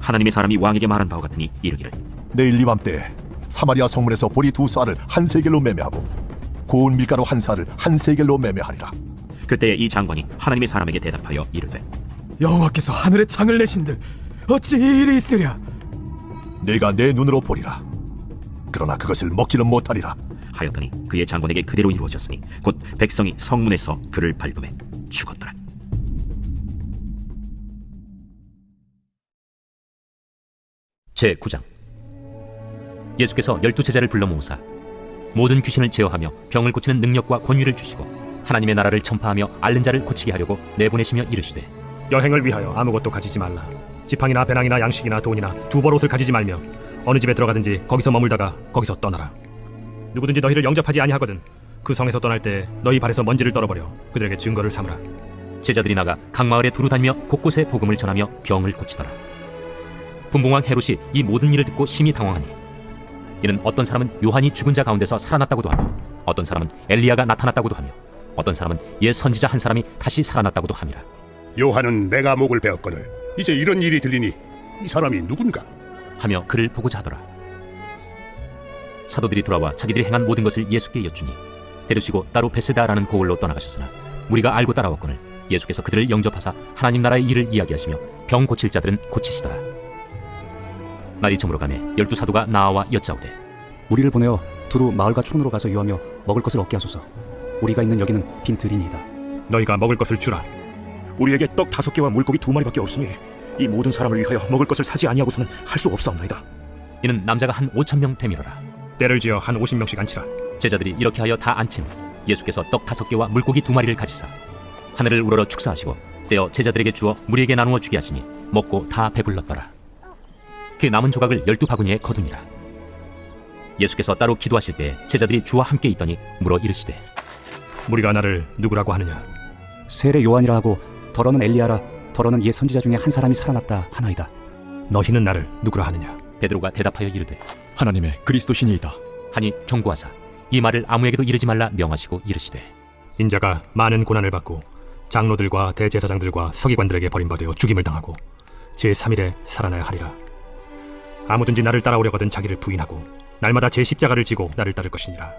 하나님의 사람이 왕에게 말한 바와 같으니 이르기를 내일 이맘때 사마리아 성문에서 보리 2스아를 한 세겔로 매매하고 고운 밀가루 한 사를 한 세겔로 매매하리라. 그때에 이 장관이 하나님의 사람에게 대답하여 이르되 여호와께서 하늘에 창을 내신들 어찌 이 일이 있으랴. 내가 내 눈으로 보리라. 그러나 그것을 먹지는 못하리라 하였더니 그의 장관에게 그대로 이루어졌으니 곧 백성이 성문에서 그를 밟으며 죽었더라. 제9장 예수께서 12제자를 불러 모으사 모든 귀신을 제어하며 병을 고치는 능력과 권위를 주시고 하나님의 나라를 전파하며 앓는 자를 고치게 하려고 내보내시며 이르시되 여행을 위하여 아무것도 가지지 말라. 지팡이나 배낭이나 양식이나 돈이나 두벌옷을 가지지 말며 어느 집에 들어가든지 거기서 머물다가 거기서 떠나라. 누구든지 너희를 영접하지 아니하거든 그 성에서 떠날 때 너희 발에서 먼지를 떨어버려 그들에게 증거를 삼으라. 제자들이 나가 각 마을에 두루 다니며 곳곳에 복음을 전하며 병을 고치더라. 분봉왕 헤롯이 이 모든 일을 듣고 심히 당황하니 이는 어떤 사람은 요한이 죽은 자 가운데서 살아났다고도 하며 어떤 사람은 엘리야가 나타났다고도 하며 어떤 사람은 옛 선지자 한 사람이 다시 살아났다고도 함이라. 요한은 내가 목을 베었거늘 이제 이런 일이 들리니 이 사람이 누군가 하며 그를 보고자 하더라. 사도들이 돌아와 자기들이 행한 모든 것을 예수께 여쭈니 데려시고 따로 베세다라는 고을로 떠나가셨으나 무리가 알고 따라왔거늘 예수께서 그들을 영접하사 하나님 나라의 일을 이야기하시며 병 고칠 자들은 고치시더라. 날이 저물어가매 12사도가 나아와 여짜오되 우리를 보내어 두루 마을과 촌으로 가서 유하며 먹을 것을 얻게 하소서. 우리가 있는 여기는 빈 들이니이다. 너희가 먹을 것을 주라. 우리에게 떡 5개와 물고기 2마리밖에 없으니 이 모든 사람을 위하여 먹을 것을 사지 아니하고서는 할 수 없사옵나이다. 이는 남자가 한 5,000명 되밀어라. 때를 지어 한 50명씩 앉히라. 제자들이 이렇게 하여 다 앉힌 예수께서 떡 5개와 물고기 2마리를 가지사 하늘을 우러러 축사하시고 떼어 제자들에게 주어 무리에게 나누어 주게 하시니 먹고 다 배불렀더라. 그 남은 조각을 12바구니에 거두니라. 예수께서 따로 기도하실 때 제자들이 주와 함께 있더니 물어 이르시되 무리가 나를 누구라고 하느냐? 세례 요한이라 하고 더러는 엘리야라 더러는 옛 선지자 중에 한 사람이 살아났다 하나이다. 너희는 나를 누구라 하느냐? 베드로가 대답하여 이르되 하나님의 그리스도시니이다 하니 경고하사 이 말을 아무에게도 이르지 말라 명하시고 이르시되 인자가 많은 고난을 받고 장로들과 대제사장들과 서기관들에게 버림받아 죽임을 당하고 제3일에 살아나야 하리라. 아무든지 나를 따라오려거든 자기를 부인하고 날마다 제 십자가를 지고 나를 따를 것이니라.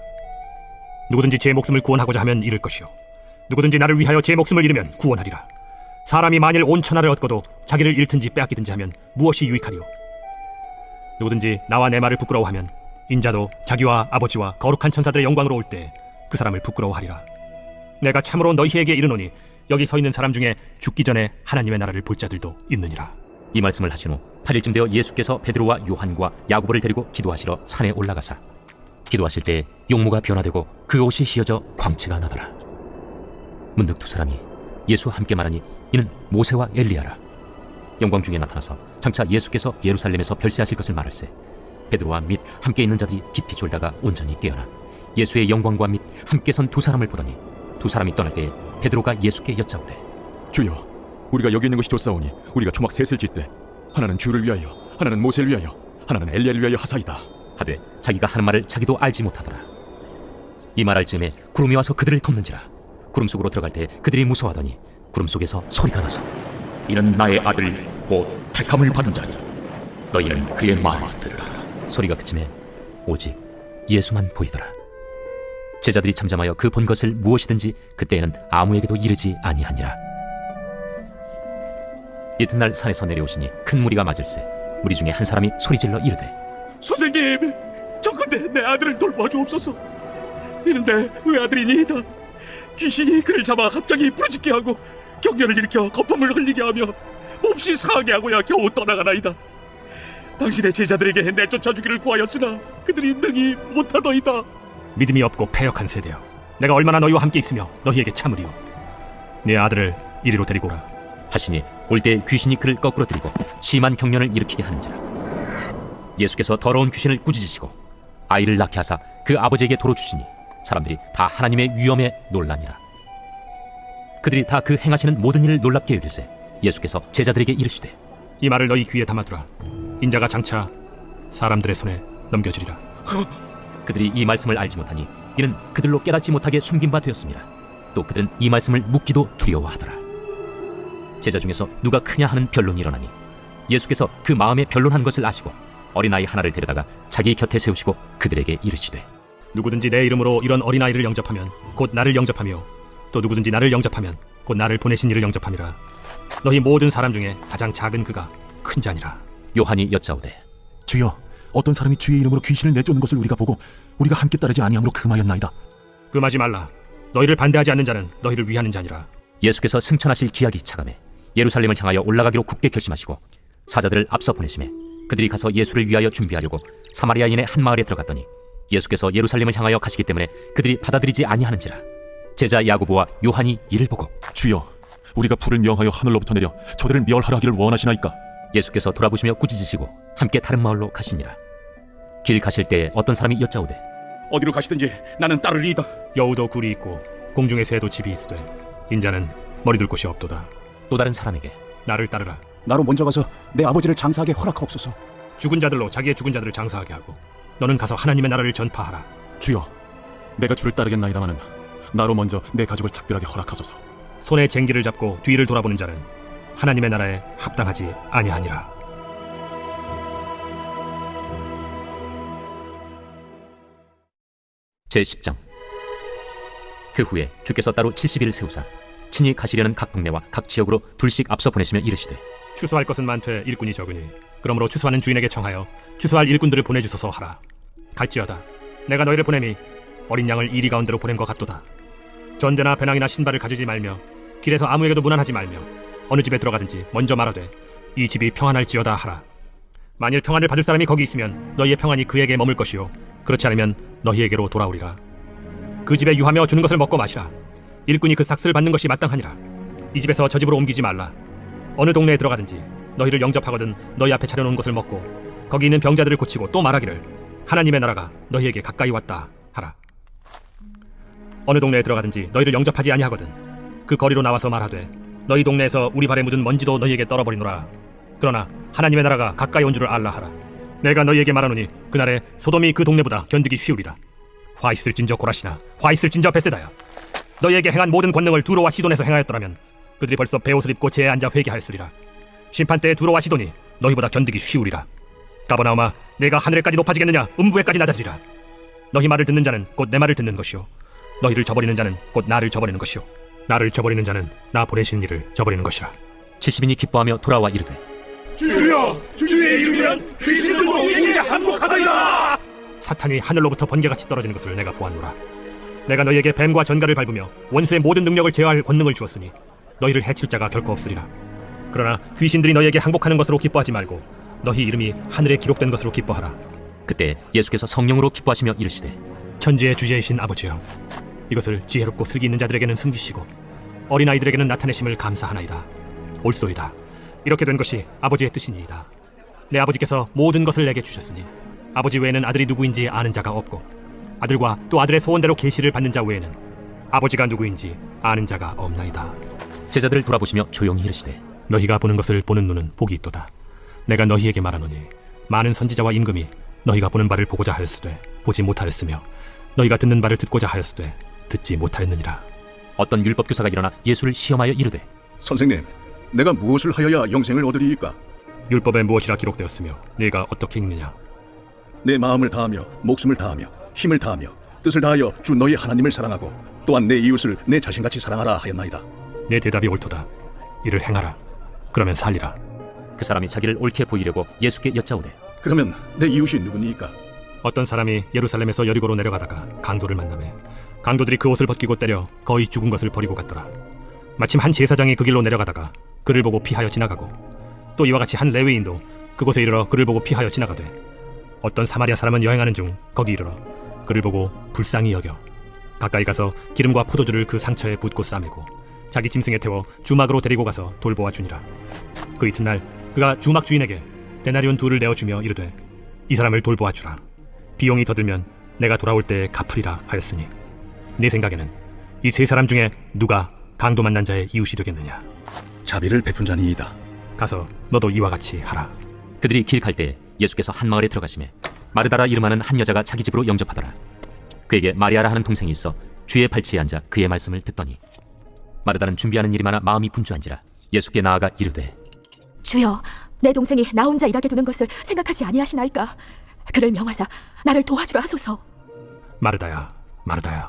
누구든지 제 목숨을 구원하고자 하면 잃을 것이요 누구든지 나를 위하여 제 목숨을 잃으면 구원하리라. 사람이 만일 온 천하를 얻고도 자기를 잃든지 빼앗기든지 하면 무엇이 유익하리요? 누구든지 나와 내 말을 부끄러워하면 인자도 자기와 아버지와 거룩한 천사들의 영광으로 올 때 그 사람을 부끄러워하리라. 내가 참으로 너희에게 이르노니 여기 서 있는 사람 중에 죽기 전에 하나님의 나라를 볼 자들도 있느니라. 이 말씀을 하신 후 8일쯤 되어 예수께서 베드로와 요한과 야고보를 데리고 기도하시러 산에 올라가사 기도하실 때 용모가 변화되고 그 옷이 휘어져 광채가 나더라. 문득 두 사람이 예수와 함께 말하니 이는 모세와 엘리야라. 영광 중에 나타나서 장차 예수께서 예루살렘에서 별세하실 것을 말할세 베드로와 및 함께 있는 자들이 깊이 졸다가 온전히 깨어나 예수의 영광과 및 함께 선 두 사람을 보더니 두 사람이 떠날 때에 베드로가 예수께 여짜오되 주여, 우리가 여기 있는 것이 좋사오니 우리가 초막 셋을 짓되 하나는 주를 위하여, 하나는 모세를 위하여, 하나는 엘리야를 위하여 하사이다. 하되 자기가 하는 말을 자기도 알지 못하더라. 이 말할 즈음에 구름이 와서 그들을 덮는지라. 구름 속으로 들어갈 때 그들이 무서워하더니 구름 속에서 소리가 나서 이는 나의 아들 곧 택함을 받은 자니 너희는 그의 말을 들으라. 소리가 그침에 오직 예수만 보이더라. 제자들이 잠잠하여 그 본 것을 무엇이든지 그때에는 아무에게도 이르지 아니하니라. 이튿날 산에서 내려오시니 큰 무리가 맞을세 무리 중에 한 사람이 소리질러 이르되 선생님, 정컨대 내 아들을 돌봐주옵소서. 이런데 외아들이니이다. 귀신이 그를 잡아 갑자기 부르짖게 하고 격렬을 일으켜 거품을 흘리게 하며 몹시 상하게 하고야 겨우 떠나가나이다. 당신의 제자들에게 내쫓아 주기를 구하였으나 그들이 능히 못하더이다. 믿음이 없고 패역한 세대여, 내가 얼마나 너희와 함께 있으며 너희에게 참으리요. 내 아들을 이리로 데리고 오라 하시니 올 때 귀신이 그를 거꾸로 들이고 심한 경련을 일으키게 하는지라. 예수께서 더러운 귀신을 꾸짖으시고 아이를 낳게 하사 그 아버지에게 도로 주시니 사람들이 다 하나님의 위엄에 놀라니라. 그들이 다 그 행하시는 모든 일을 놀랍게 여길세 예수께서 제자들에게 이르시되 이 말을 너희 귀에 담아두라. 인자가 장차 사람들의 손에 넘겨지리라. 그들이 이 말씀을 알지 못하니 이는 그들로 깨닫지 못하게 숨긴 바 되었습니다. 또 그들은 이 말씀을 묻기도 두려워하더라. 제자 중에서 누가 크냐 하는 변론이 일어나니 예수께서 그 마음에 변론한 것을 아시고 어린아이 하나를 데려다가 자기 곁에 세우시고 그들에게 이르시되 누구든지 내 이름으로 이런 어린아이를 영접하면 곧 나를 영접하며 또 누구든지 나를 영접하면 곧 나를 보내신 이를 영접함이라. 너희 모든 사람 중에 가장 작은 그가 큰 자니라. 요한이 여짜오되 주여, 어떤 사람이 주의 이름으로 귀신을 내쫓는 것을 우리가 보고 우리가 함께 따르지 아니함으로 금하였나이다. 금하지 말라. 너희를 반대하지 않는 자는 너희를 위하는 자니라. 예수께서 승천하실 기약이 차감해 예루살렘을 향하여 올라가기로 굳게 결심하시고 사자들을 앞서 보내시매 그들이 가서 예수를 위하여 준비하려고 사마리아인의 한 마을에 들어갔더니 예수께서 예루살렘을 향하여 가시기 때문에 그들이 받아들이지 아니하는지라. 제자 야고보와 요한이 이를 보고 주여, 우리가 불을 명하여 하늘로부터 내려 저들을 멸하라 하기를 원하시나이까? 예수께서 돌아보시며 꾸짖으시고 함께 다른 마을로 가시니라. 길 가실 때에 어떤 사람이 여짜오되 어디로 가시든지 나는 따르리이다. 여우도 굴이 있고 공중의 새도 집이 있으되 인자는 머리둘 곳이 없도다. 또 다른 사람에게 나를 따르라. 나로 먼저 가서 내 아버지를 장사하게 허락하옵소서. 죽은 자들로 자기의 죽은 자들을 장사하게 하고 너는 가서 하나님의 나라를 전파하라. 주여, 내가 주를 따르겠나이다마는 나로 먼저 내 가족을 작별하게 허락하소서. 손에 쟁기를 잡고 뒤를 돌아보는 자는 하나님의 나라에 합당하지 아니하니라. 제10장. 그 후에 주께서 따로 70일을 세우사 친히 가시려는 각 동네와 각 지역으로 둘씩 앞서 보내시며 이르시되 추수할 것은 많되 일꾼이 적으니 그러므로 추수하는 주인에게 청하여 추수할 일꾼들을 보내주소서 하라. 갈지어다 내가 너희를 보내니 어린 양을 이리 가운데로 보낸 것 같도다. 전대나 배낭이나 신발을 가지지 말며 길에서 아무에게도 문안하지 말며 어느 집에 들어가든지 먼저 말하되 이 집이 평안할지어다 하라. 만일 평안을 받을 사람이 거기 있으면 너희의 평안이 그에게 머물 것이요 그렇지 않으면 너희에게로 돌아오리라. 그 집에 유하며 주는 것을 먹고 마시라. 일꾼이 그 삭스를 받는 것이 마땅하니라. 이 집에서 저 집으로 옮기지 말라. 어느 동네에 들어가든지 너희를 영접하거든 너희 앞에 차려놓은 것을 먹고 거기 있는 병자들을 고치고 또 말하기를 하나님의 나라가 너희에게 가까이 왔다 하라. 어느 동네에 들어가든지 너희를 영접하지 아니하거든 그 거리로 나와서 말하되 너희 동네에서 우리 발에 묻은 먼지도 너희에게 떨어버리노라. 그러나 하나님의 나라가 가까이 온 줄을 알라 하라. 내가 너희에게 말하노니 그날에 소돔이 그 동네보다 견디기 쉬우리라. 화 있을진저 고라시나 화 있을진저 베세다야. 너희에게 행한 모든 권능을 두로와 시돈에서 행하였더라면 그들이 벌써 베옷을 입고 제에 앉아 회개하였으리라. 심판때에 두로와 시돈이 너희보다 견디기 쉬우리라. 가버나움아, 내가 하늘에까지 높아지겠느냐 음부에까지 낮아지리라. 너희 말을 듣는 자는 곧 내 말을 듣는 것이요 너희를 저버리는 자는 곧 나를 저버리는 것이요 나를 저버리는 자는 나 보내신 이를 저버리는 것이라. 70인이 기뻐하며 돌아와 이르되 주여, 주의 이름이면 귀신들도 우리에게 항복하다이다. 사탄이 하늘로부터 번개같이 떨어지는 것을 내가 보았노라. 내가 너희에게 뱀과 전갈을 밟으며 원수의 모든 능력을 제어할 권능을 주었으니 너희를 해칠 자가 결코 없으리라. 그러나 귀신들이 너희에게 항복하는 것으로 기뻐하지 말고 너희 이름이 하늘에 기록된 것으로 기뻐하라. 그때 예수께서 성령으로 기뻐하시며 이르시되 천지의 주제이신 아버지여, 이것을 지혜롭고 슬기 있는 자들에게는 숨기시고 어린아이들에게는 나타내심을 감사하나이다. 옳소이다. 이렇게 된 것이 아버지의 뜻이니이다. 내 아버지께서 모든 것을 내게 주셨으니 아버지 외에는 아들이 누구인지 아는 자가 없고 아들과 또 아들의 소원대로 계시를 받는 자 외에는 아버지가 누구인지 아는 자가 없나이다. 제자들을 돌아보시며 조용히 이르시되 너희가 보는 것을 보는 눈은 복이 있도다. 내가 너희에게 말하노니 많은 선지자와 임금이 너희가 보는 바를 보고자 하였으되 보지 못하였으며 너희가 듣는 바를 듣고자 하였으되 듣지 못하였느니라. 어떤 율법교사가 일어나 예수를 시험하여 이르되 선생님, 내가 무엇을 하여야 영생을 얻으리이까? 율법에 무엇이라 기록되었으며 네가 어떻게 읽느냐? 내 마음을 다하며 목숨을 다하며 힘을 다하며 뜻을 다하여 주 너희 하나님을 사랑하고 또한 내 이웃을 내 자신같이 사랑하라 하였나이다. 내 대답이 옳도다. 이를 행하라. 그러면 살리라. 그 사람이 자기를 옳게 보이려고 예수께 여짜오되 그러면 내 이웃이 누구니이까? 어떤 사람이 예루살렘에서 여리고로 내려가다가 강도를 만나매 강도들이 그 옷을 벗기고 때려 거의 죽은 것을 버리고 갔더라. 마침 한 제사장이 그 길로 내려가다가 그를 보고 피하여 지나가고 또 이와 같이 한 레위인도 그곳에 이르러 그를 보고 피하여 지나가되 어떤 사마리아 사람은 여행하는 중 거기 이르러 그를 보고 불쌍히 여겨 가까이 가서 기름과 포도주를 그 상처에 붓고 싸매고 자기 짐승에 태워 주막으로 데리고 가서 돌보아 주니라. 그 이튿날 그가 주막 주인에게 데나리온 2를 내어주며 이르되 이 사람을 돌보아 주라. 비용이 더 들면 내가 돌아올 때에 갚으리라 하였으니 네 생각에는 이 세 사람 중에 누가 강도 만난 자의 이웃이 되겠느냐? 자비를 베푼 자니이다. 가서 너도 이와 같이 하라. 그들이 길 갈 때 예수께서 한 마을에 들어가시매 마르다라 이름하는 한 여자가 자기 집으로 영접하더라. 그에게 마리아라 하는 동생이 있어 주의 발치에 앉아 그의 말씀을 듣더니 마르다는 준비하는 일이 많아 마음이 분주한지라 예수께 나아가 이르되 주여, 내 동생이 나 혼자 일하게 두는 것을 생각하지 아니하시나이까? 그를 명하사 나를 도와주라 하소서. 마르다야, 마르다야,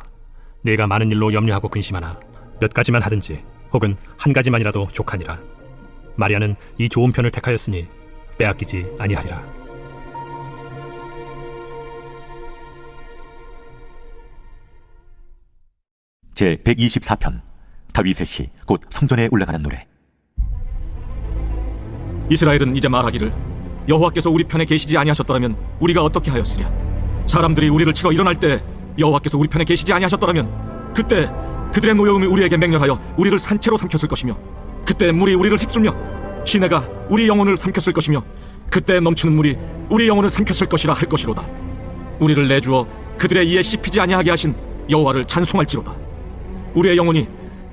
네가 많은 일로 염려하고 근심하나 몇 가지만 하든지 혹은 한 가지만이라도 족하니라. 마리아는 이 좋은 편을 택하였으니 빼앗기지 아니하리라. 제 124편 다윗의 시 곧 성전에 올라가는 노래. 이스라엘은 이제 말하기를 여호와께서 우리 편에 계시지 아니하셨더라면 우리가 어떻게 하였으랴. 사람들이 우리를 치러 일어날 때 여호와께서 우리 편에 계시지 아니하셨더라면 그때 그들의 노여움이 우리에게 맹렬하여 우리를 산채로 삼켰을 것이며 그때 물이 우리를 휩쓸며 시내가 우리 영혼을 삼켰을 것이며 그때 넘치는 물이 우리 영혼을 삼켰을 것이라 할 것이로다. 우리를 내주어 그들의 이에 씹히지 아니하게 하신 여호와를 찬송할지로다. 우리의 영혼이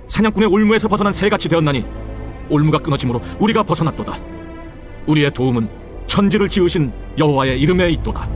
사냥꾼의 올무에서 벗어난 새같이 되었나니 올무가 끊어짐으로 우리가 벗어났도다. 우리의 도움은 천지를 지으신 여호와의 이름에 있도다.